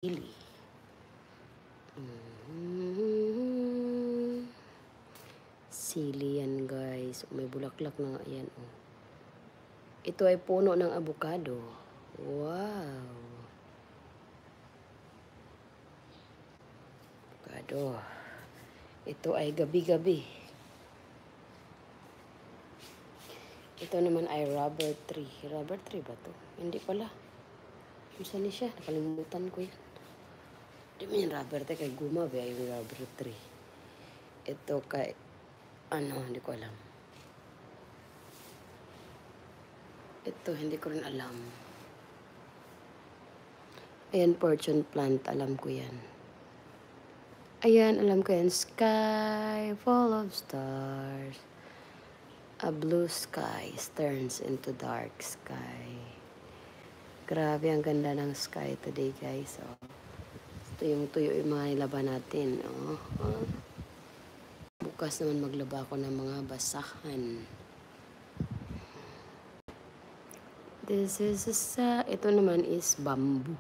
Sili. Sili yan guys. May bulaklak na nga yan. Oh. Ito ay puno ng avocado. Wow. Avocado. Ito ay gabi-gabi. Ito naman ay rubber tree. Rubber tree ba to? Hindi pala. Saan siya? Nakalimutan ko yan. Hindi mo yung rubber tree. Kay gumabi ay yung rubber tree. Ito kay hindi ko alam. Ito, hindi ko rin alam. Ayan, fortune plant. Alam ko yan. Ayan, alam ko yan. Sky full of stars. A blue sky turns into dark sky. Grabe, ang ganda ng sky today, guys. Oh. Tuyong-tuyo yung mga nilaban natin. Oh. Bukas naman maglaba ako ng mga basahan. Ito naman is bamboo.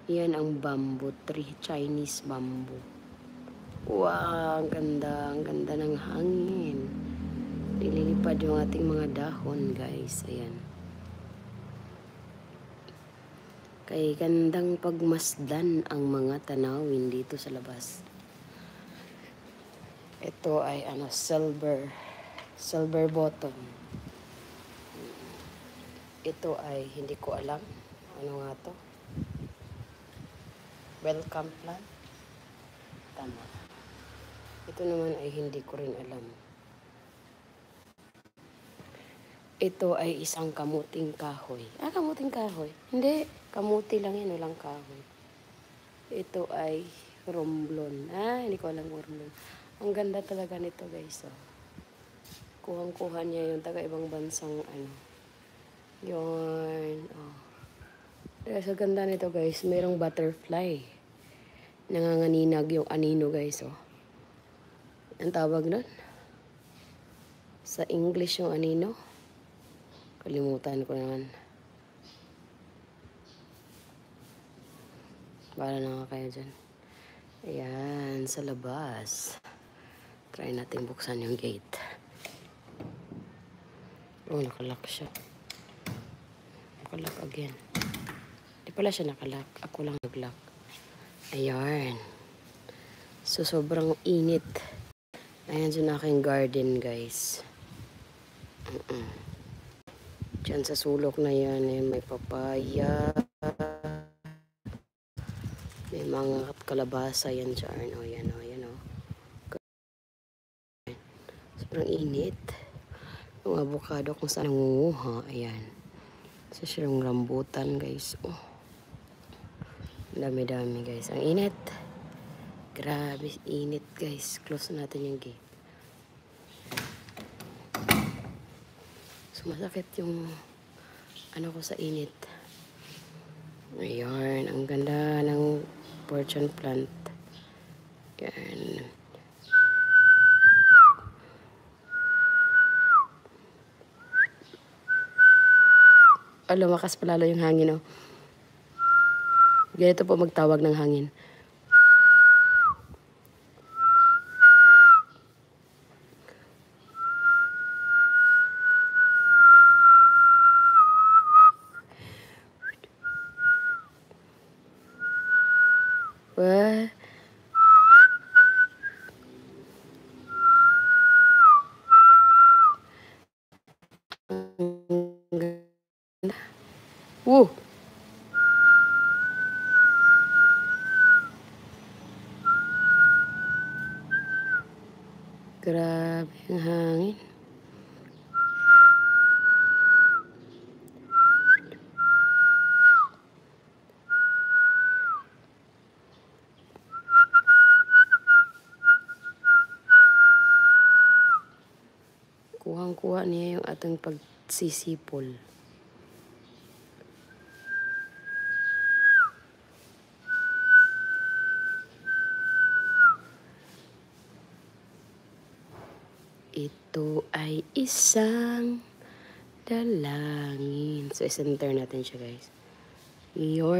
Yan ang bamboo tree, Chinese bamboo. Wow, ang ganda ng hangin. Ililipad yung ating mga dahon, guys. Ayan. Kay gandang pagmasdan ang mga tanawin dito sa labas. Ito ay silver bottom. Ito ay hindi ko alam. Ano nga to? Welcome plant. Tama. Ito naman ay hindi ko rin alam. Ito ay isang kamuting kahoy. Kamuting kahoy. Hindi. Kamuti lang yan. Walang kahoy. Ito ay romblon. Hindi ko alam romblon. Ang ganda talaga nito, guys. Oh. Kuhang-kuha niya yung taga-ibang bansang Yun. Oh. Sa ganda nito, guys. Mayroong butterfly. Nanganganinag yung anino, guys. Oh. Ang tawag nun? Sa English yung anino. Kalimutan ko naman. Para na nga kayo dyan. Ayan, sa labas. Try natin buksan yung gate. Oh, nakalock siya. Nakalock again. Di pala siya nakalock. Ako lang naglock. Ayan. So, sobrang init. Ayan dyan aking garden, guys. Diyan sa sulok na yan, may papaya. May mga kalabasa yan dyan. Yan. Sobrang init. Yung avocado kung saan nangunguha. Ayan. Sa siyang rambutan, guys. Oh. Dami-dami, guys. Ang init. Grabe, init, guys. Close natin yung gate. Sumasakit yung ko sa init. Ayan. Ang ganda ng fortune plant. Ayan. Lumakas palalo yung hangin, oh. Ganito po magtawag ng hangin. What? Woo! Grabe ang hangin. Kuhang-kuha niya yung ating pagsisipol. Ito ay isang dalangin. So, center natin siya, guys. Your